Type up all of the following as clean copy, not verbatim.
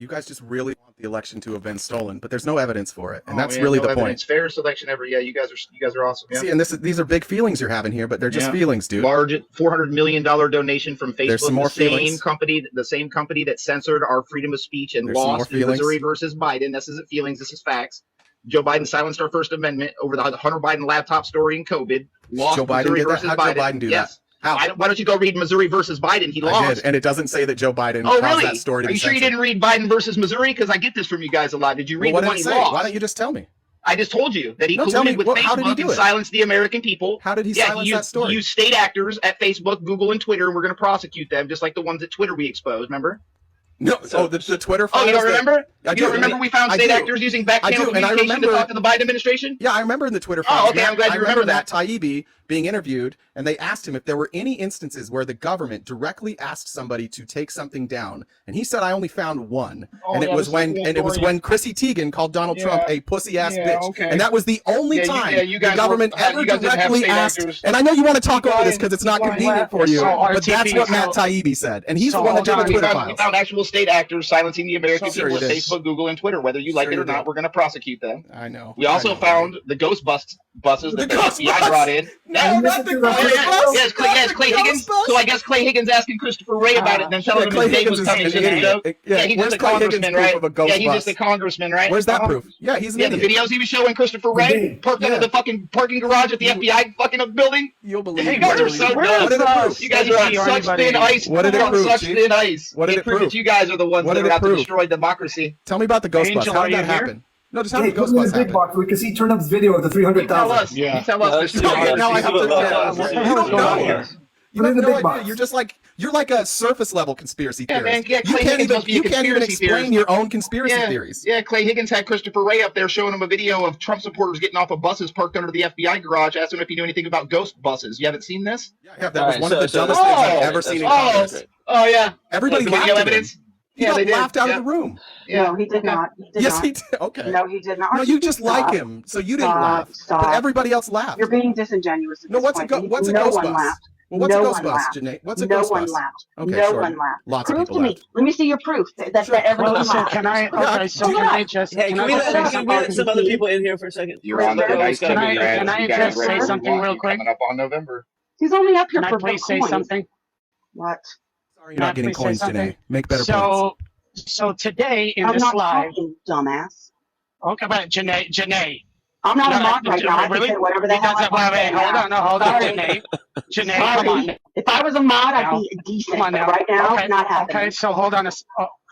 You guys just really want the election to have been stolen, but there's no evidence for it, and that's really the point. It's fair selection ever. Yeah, you guys are awesome. Yeah. See, and these are big feelings you're having here, but they're just feelings, dude. Large $400 million donation from Facebook. There's some more feelings. The same company that censored our freedom of speech and lost in Missouri versus Biden. This isn't feelings. This is facts. Joe Biden silenced our First Amendment over the Hunter Biden laptop story in COVID. Lost Joe Biden Missouri did that? versus How'd Biden. Joe Biden do that? How? Why don't you go read Missouri versus Biden? He lost. I did, and it doesn't say that Joe Biden caused that story to be censored. Are you sure you didn't read Biden versus Missouri? Because I get this from you guys a lot. Did you read the one he lost? Why don't you just tell me? I just told you that he colluded with Facebook and silenced the American people. How did he silence that story? He used state actors at Facebook, Google, and Twitter, and we're going to prosecute them, just like the ones at Twitter we exposed, remember? No, the Twitter files. Oh, you don't remember? You don't remember we found state actors using back-channel communication to talk to the Biden administration? Yeah, I remember in the Twitter files. Oh, okay, I'm glad you remember that. Taibbi being interviewed, and they asked him if there were any instances where the government directly asked somebody to take something down, and he said, "I only found one," and it was when Chrissy Teigen called Donald Trump a pussy-ass bitch, and that was the only time the government ever directly asked. And I know you want to talk over this because it's not convenient for you, but that's what Matt Taibbi said, and he's the one that did the Twitter files. We found actual state actors silencing the American people with Facebook, Google, and Twitter. Whether you like it or not, we're going to prosecute them. I know. We also found the ghost buses that the FBI brought in. No, not the ghost bus. Yes, Clay Higgins. So I guess Clay Higgins asking Christopher Wray about it and then telling him his day was coming. Yeah, he's just a congressman, right? Yeah, he's just a congressman, right? Where's that proof? Yeah, he's an idiot. The videos he was showing Christopher Wray parked under the fucking parking garage at the FBI fucking building. You'll believe it. You guys are so dumb. You guys are on such thin ice. What did it prove? Such thin ice. What did it prove? You guys are the ones that are out to destroy democracy. Tell me about the ghost bus. How did that happen? No, just how did the ghost bus happen? Because he turned up his video of the 300,000. Yeah. Tell us. Now I have to. You don't know. You have no idea. You're like a surface level conspiracy theorist. Yeah, you can't even explain your own conspiracy theories. Yeah, Clay Higgins had Christopher Wray up there showing him a video of Trump supporters getting off of buses parked under the FBI garage, asking him if he knew anything about ghost buses. You haven't seen this? Yeah, that was one of the dumbest things I've ever seen in Congress. Oh yeah. Everybody laughed at him. He laughed out of the room. No, he did not. Yes, he did. Okay. No, he did not. No, you just like him, so you didn't laugh. Stop. But everybody else laughed. You're being disingenuous. No, what's a ghost bus? Well, what's a ghost bus, Janae? What's a ghost bus? No one laughed. Okay, no one laughed. Lots of prove people to me. Let me see your proof that everyone laughed. Can I? Okay, so can I just? Hey, can we let some other people in here for a second? You're on the right. Can I just say something real quick? Coming up on November. He's only up here for coins. Please say something. What? Sorry, you're not getting coins, Janae. Make better points. So today in I'm this not live, talking, dumbass. Okay, but Janae. I'm not a mock right now. I can say whatever the hell I want. Hold on, Janae. Janae, come on. If I was a mod, I'd be decent. But right now, it's not happening. Okay, so hold on.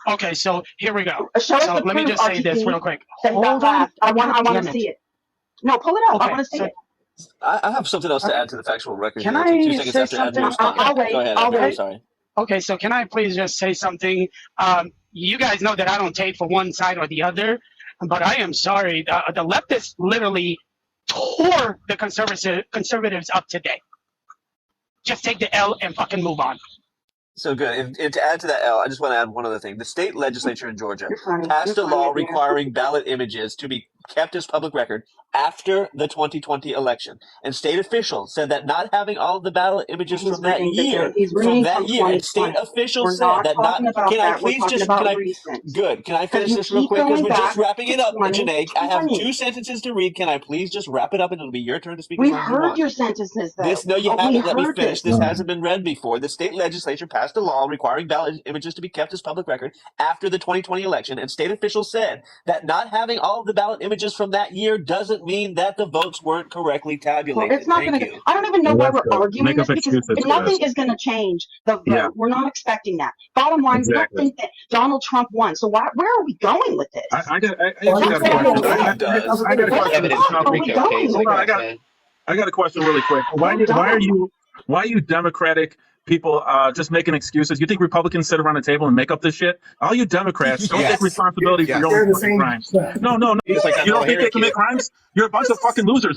Okay, so here we go. So let me just say this real quick. Hold on. I want to see it. No, pull it up. I want to see it. I have something else to add to the factual record. Can I say something? I'll wait. Go ahead. I'm sorry. Okay, so can I please just say something? You guys know that I don't take for one side or the other, but I am sorry. The leftists literally tore the conservatives up today. Just take the L and fucking move on. So good. And to add to that, L, I just want to add one other thing. The state legislature in Georgia passed a law requiring ballot images to be kept as public record after the 2020 election. And state officials said that not having all of the ballot images from that year, and state officials said that not, can I finish this real quick? Because we're just wrapping it up, Janae. I have 2 sentences to read. Can I please just wrap it up and it'll be your turn to speak? We heard your sentences, though. No, you haven't. Let me finish. This hasn't been read before. The state legislature passed a law requiring ballot images to be kept as public record after the 2020 election, and state officials said that not having all of the ballot images from that year doesn't mean that the votes weren't correctly tabulated. Well, it's not going to. I don't even know why we're arguing this because nothing is going to change the vote. Yeah. We're not expecting that. Bottom line, we don't think that Donald Trump won. So where are we going with this? I got a question really quick. Why are you Democratic people just making excuses? You think Republicans sit around a table and make up this shit? All you Democrats don't take responsibility for your own crimes. No. You don't think they can make crimes? You're a bunch of fucking losers.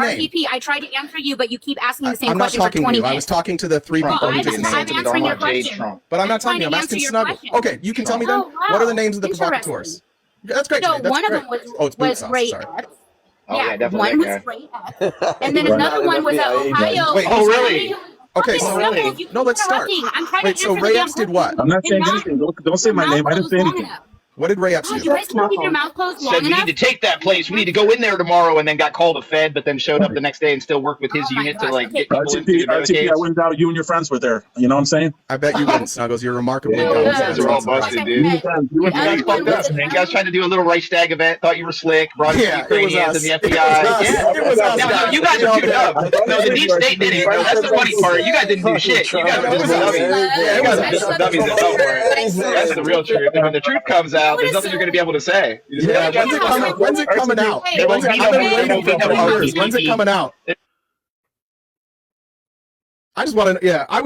name. RTP, I tried to answer you, but you keep asking the same I'm not question for talking to 20 you. minutes. I was talking to the three people who just I'm named. answering your question. But I'm not trying talking. I'm to asking answer your Snuggle. question. Okay, you can tell me then. Oh, What are the wow. names of the Interesting. provocateurs? That's great. So Nate. That's one of great. them was Oh, it's boot was sauce. Ray Sorry. X. Oh, yeah, definitely one that was Ray X, and then another one was at Ohio. Wait, Oh, really? Okay, Fucking so really? Snuggle, you keep No, let's start. interrupting. I'm trying Wait, to so answer Ray the X damn did what? question I'm not and saying not anything. Don't say my not name. I didn't close say long anything. enough. What did Ray Epps God, do? you guys can't keep your mouth closed long Said we enough. need to take that place. We need to go in there tomorrow, and then got called a Fed, but then showed up the next day and still worked with his Oh my unit to gosh. like Okay. get people in through the RTP, I barricades. wouldn't doubt you and your friends were there. You know what I'm saying? I bet you wouldn't, Snuggles. You're remarkably Yeah, dumb. you So guys that's are all not surprising. busted, You dude. and your friends. You The and You other guys your one fucked was up, the man. You guys tried to do a little Reichstag event, thought you were slick, brought in Yeah, the it was Ukrainians us. and the It was FBI. us. Yeah. It was us. No, guys. you guys We are all too did. dumb. No, the deep state did it. No, that's the funny part. You guys didn't do shit. You guys No, were it just was us. dummies. Yeah, it You was guys are us. just some dummies that fell for it. That's the real truth. And when the truth comes out, there's nothing you're going to be able to say. You just Yeah, gotta shut your fuck up. when's it coming out? Hey, They won't beat I've up. been They waiting won't for beat up 3 years. RTP. When's it coming out? I just want to, yeah, I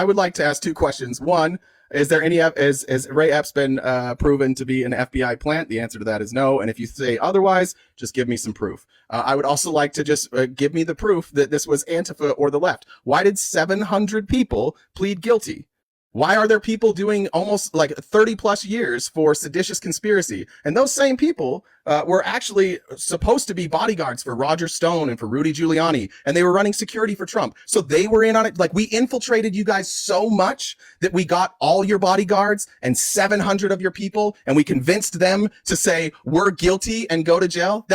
would like to ask 2 questions. One, is there any, is Ray Epps been proven to be an FBI plant? The answer to that is no. And if you say otherwise, just give me some proof. I would also like to just give me the proof that this was Antifa or the left. Why did 700 people plead guilty? Why are there people doing almost like 30 plus years for seditious conspiracy? And those same people were actually supposed to be bodyguards for Roger Stone and for Rudy Giuliani, and they were running security for Trump. So they were in on it. Like, we infiltrated you guys so much that we got all your bodyguards and 700 of your people, and we convinced them to say we're guilty and go to jail.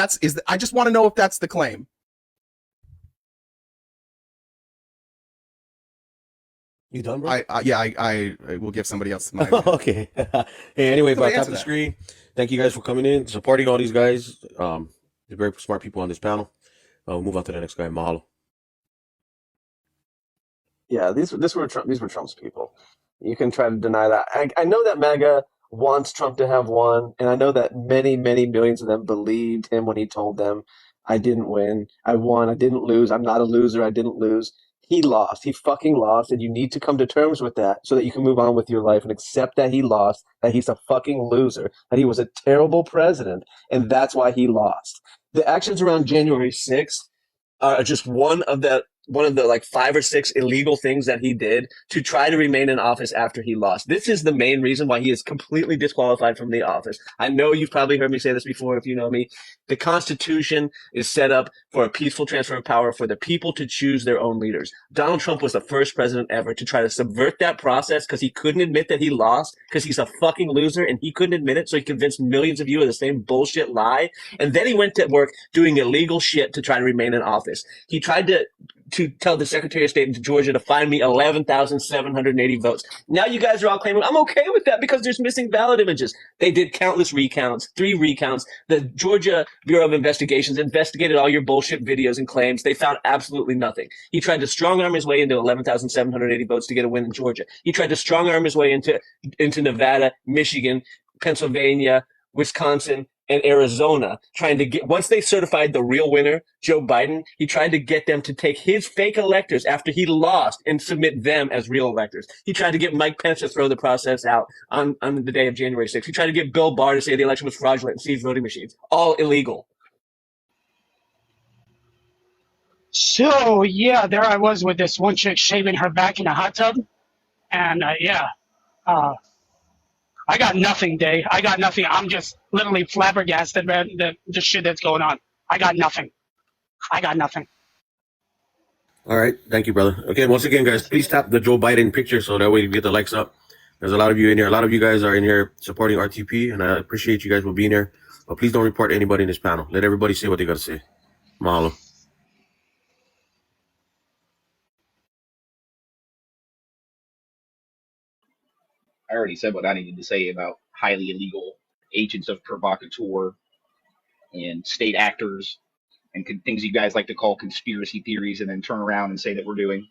I just want to know if that's the claim. You done, bro? I will give somebody else my. Okay. Hey, anyway, Somebody about top answer of the that. screen. Thank you guys for coming in, supporting all these guys. They're very smart people on this panel. We'll move on to the next guy, Mahalo. Yeah, these were Trump's people. You can try to deny that. I know that MAGA wants Trump to have won, and I know that many, many millions of them believed him when he told them, I didn't win. I won. I didn't lose. I'm not a loser. I didn't lose. He lost. He fucking lost, and you need to come to terms with that so that you can move on with your life and accept that he lost, that he's a fucking loser, that he was a terrible president, and that's why he lost. The actions around January 6th are just one of the like 5 or 6 illegal things that he did to try to remain in office after he lost. This is the main reason why he is completely disqualified from the office. I know you've probably heard me say this before if you know me. The Constitution is set up for a peaceful transfer of power for the people to choose their own leaders. Donald Trump was the first president ever to try to subvert that process because he couldn't admit that he lost because he's a fucking loser and he couldn't admit it, so he convinced millions of you of the same bullshit lie. And then he went to work doing illegal shit to try to remain in office. He tried to tell the Secretary of State in Georgia to find me 11,780 votes. Now you guys are all claiming, I'm okay with that because there's missing ballot images. They did countless recounts, 3 recounts. The Georgia Bureau of Investigations investigated all your bullshit videos and claims. They found absolutely nothing. He tried to strong arm his way into 11,780 votes to get a win in Georgia. He tried to strong arm his way into Nevada, Michigan, Pennsylvania, Wisconsin, and Arizona, trying to get, once they certified the real winner, Joe Biden, he tried to get them to take his fake electors after he lost and submit them as real electors. He tried to get Mike Pence to throw the process out on the day of January 6th. He tried to get Bill Barr to say the election was fraudulent and seize voting machines. All illegal. So yeah, there I was with this one chick shaving her back in a hot tub, and I got nothing, Day. I got nothing. I'm just literally flabbergasted, man. The shit that's going on. I got nothing. I got nothing. All right. Thank you, brother. Okay. Once again, guys, please tap the Joe Biden picture so that way you get the likes up. There's a lot of you in here. A lot of you guys are in here supporting RTP, and I appreciate you guys for being here. But please don't report anybody in this panel. Let everybody say what they got to say. Mahalo. I already said what I needed to say about highly illegal agents of provocateur and state actors and things you guys like to call conspiracy theories and then turn around and say that we're doing.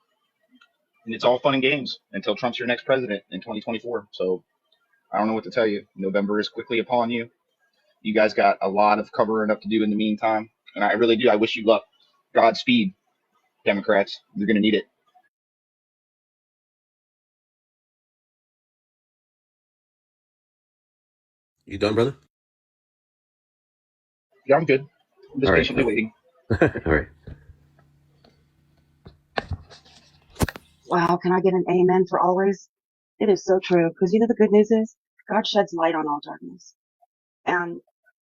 And it's all fun and games until Trump's your next president in 2024. So I don't know what to tell you. November is quickly upon you. You guys got a lot of covering up to do in the meantime. And I really do. I wish you luck. Godspeed, Democrats. You're going to need it. You done, brother? Yeah, I'm good. I'm just All right. patiently waiting. All right. Wow, can I get an amen for always? It is so true. Because you know the good news is God sheds light on all darkness. And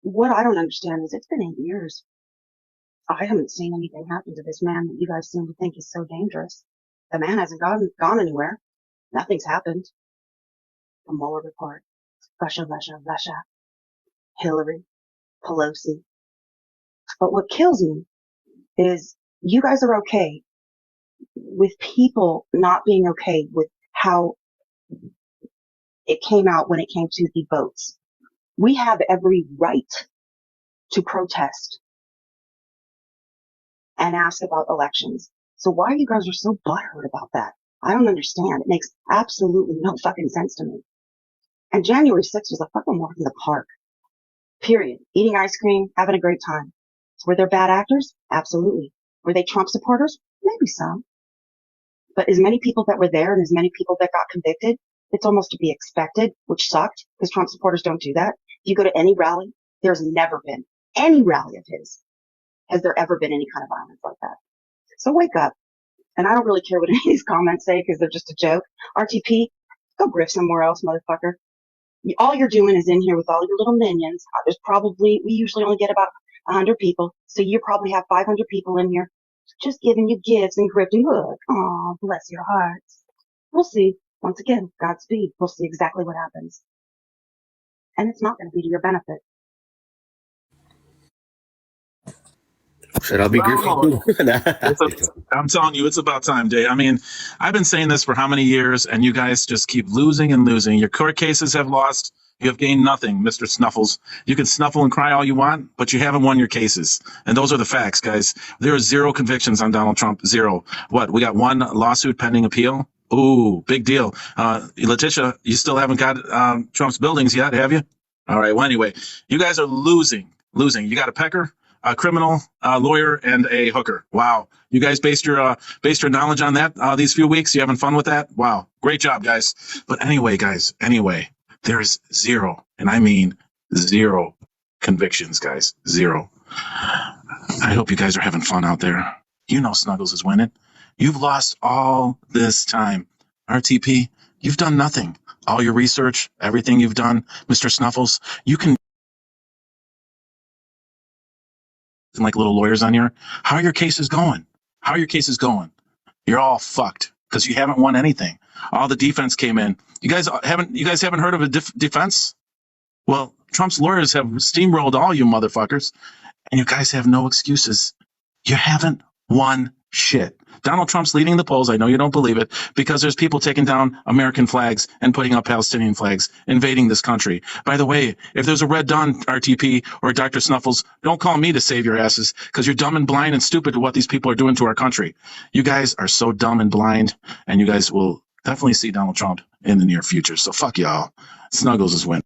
what I don't understand is it's been 8 years. I haven't seen anything happen to this man that you guys seem to think is so dangerous. The man hasn't gone anywhere. Nothing's happened. The Mueller report. Russia, Russia, Russia, Hillary, Pelosi. But what kills me is you guys are okay with people not being okay with how it came out when it came to the votes. We have every right to protest and ask about elections. So why you guys are so butthurt about that? I don't understand. It makes absolutely no fucking sense to me. And January 6th was a fucking walk in the park. Period. Eating ice cream, having a great time. Were there bad actors? Absolutely. Were they Trump supporters? Maybe some. But as many people that were there and as many people that got convicted, it's almost to be expected, which sucked because Trump supporters don't do that. If you go to any rally, there's never been any rally of his. Has there ever been any kind of violence like that? So wake up. And I don't really care what any of these comments say because they're just a joke. RTP, go grift somewhere else, motherfucker. All you're doing is in here with all your little minions. There's probably, we usually only get about 100 people. So you probably have 500 people in here just giving you gifts and grifting. Look, oh, bless your hearts. We'll see. Once again, Godspeed. We'll see exactly what happens. And it's not going to be to your benefit. Should I be grateful too? I'm telling you, it's about time, Dave. I mean, I've been saying this for how many years, and you guys just keep losing and losing. Your court cases have lost. You have gained nothing, Mr. Snuffles. You can snuffle and cry all you want, but you haven't won your cases. And those are the facts, guys. There are 0 convictions on Donald Trump. 0. What? We got 1 lawsuit pending appeal? Ooh, big deal. Letitia, you still haven't got Trump's buildings yet, have you? All right. Well, anyway, you guys are losing. You got a pecker, a criminal, a lawyer, and a hooker. Wow. You guys based your knowledge on that these few weeks? You having fun with that? Wow. Great job, guys. But anyway, guys, there's 0, and I mean 0 convictions, guys. 0. I hope you guys are having fun out there. You know Snuggles is winning. You've lost all this time. RTP, you've done nothing. All your research, everything you've done, Mr. Snuffles, you can like little lawyers on here. How are your cases going? You're all fucked because you haven't won anything. All the defense came in. You guys haven't heard of a defense? Well, Trump's lawyers have steamrolled all you motherfuckers, and you guys have no excuses. You haven't won shit. Donald Trump's leading the polls. I know you don't believe it because there's people taking down American flags and putting up Palestinian flags, invading this country. By the way, if there's a Red Dawn RTP or Dr. Snuffles, don't call me to save your asses because you're dumb and blind and stupid to what these people are doing to our country. You guys are so dumb and blind, and you guys will definitely see Donald Trump in the near future. So fuck y'all. Snuggles is winning.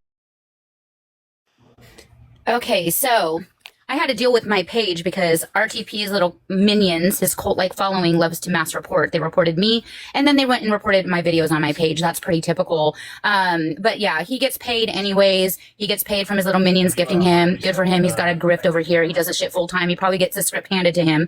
Okay, so I had to deal with my page because RTP's little minions, his cult-like following, loves to mass report. They reported me, and then they went and reported my videos on my page. That's pretty typical. But yeah, he gets paid anyways. He gets paid from his little minions gifting him. Good for him. He's got a grift over here. He does this shit full time. He probably gets a script handed to him.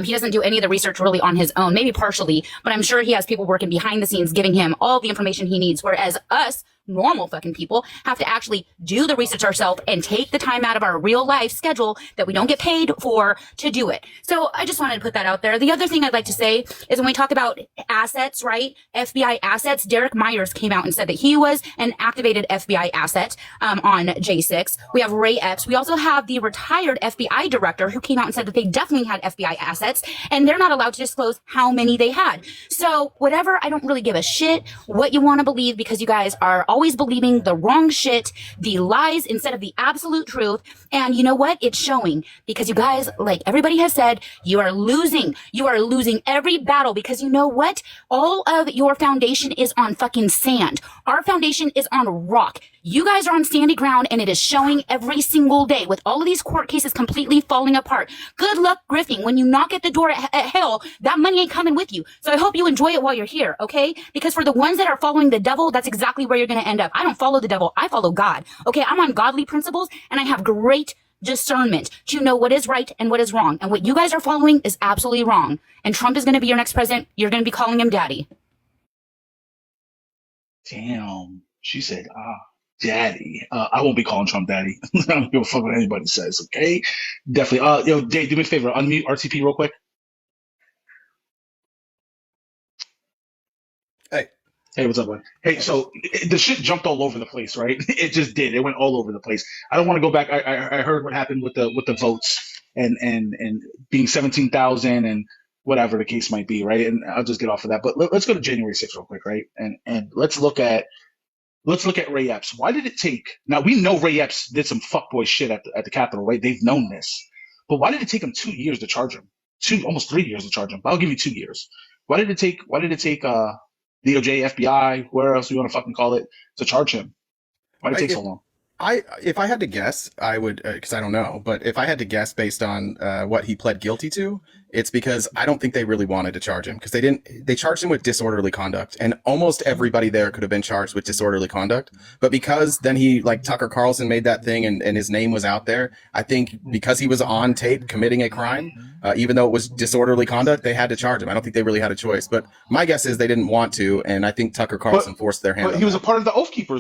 He doesn't do any of the research really on his own, maybe partially, but I'm sure he has people working behind the scenes giving him all the information he needs, whereas us normal fucking people have to actually do the research ourselves and take the time out of our real life schedule that we don't get paid for to do it. So I just wanted to put that out there. The other thing I'd like to say is when we talk about assets, right? FBI assets, Derek Myers came out and said that he was an activated FBI asset on J6. We have Ray Epps. We also have the retired FBI director who came out and said that they definitely had FBI assets and they're not allowed to disclose how many they had. So whatever, I don't really give a shit what you want to believe because you guys are always believing the wrong shit, the lies instead of the absolute truth. And you know what? It's showing because you guys, like everybody has said, you are losing. You are losing every battle because you know what? All of your foundation is on fucking sand. Our foundation is on rock. You guys are on sandy ground and it is showing every single day with all of these court cases completely falling apart. Good luck grifting. When you knock at the door at hell, that money ain't coming with you. So I hope you enjoy it while you're here, okay? Because for the ones that are following the devil, that's exactly where you're going to end up. I don't follow the devil. I follow God. Okay, I'm on godly principles and I have great discernment to know what is right and what is wrong. And what you guys are following is absolutely wrong. And Trump is going to be your next president. You're going to be calling him daddy. Damn. She said, daddy. I won't be calling Trump daddy. I don't give a fuck what anybody says, okay? Definitely. Yo, Dave, do me a favor. Unmute RTP real quick. Hey. Hey, what's up, man? Hey, so the shit jumped all over the place, right? It just did. It went all over the place. I don't want to go back. I heard what happened with the votes and being 17,000 and whatever the case might be, right? And I'll just get off of that. But let's go to January 6th real quick, right? And let's look at Ray Epps. Why did it take? Now we know Ray Epps did some fuckboy shit at the Capitol, right? They've known this, but why did it take him 2 years to charge him? Almost 3 years to charge him. But I'll give you 2 years. Why did it take? Why did it take? DOJ, FBI, where else you want to fucking call it, to charge him? Why did it take so long? If I had to guess, I would, because I don't know, but if I had to guess based on what he pled guilty to, it's because I don't think they really wanted to charge him, because they charged him with disorderly conduct, and almost everybody there could have been charged with disorderly conduct. But because then like Tucker Carlson made that thing and his name was out there, I think because he was on tape committing a crime, even though it was disorderly conduct, they had to charge him. I don't think they really had a choice, but my guess is they didn't want to, and I think Tucker Carlson forced their hand. But he was a part of the Oath Keepers.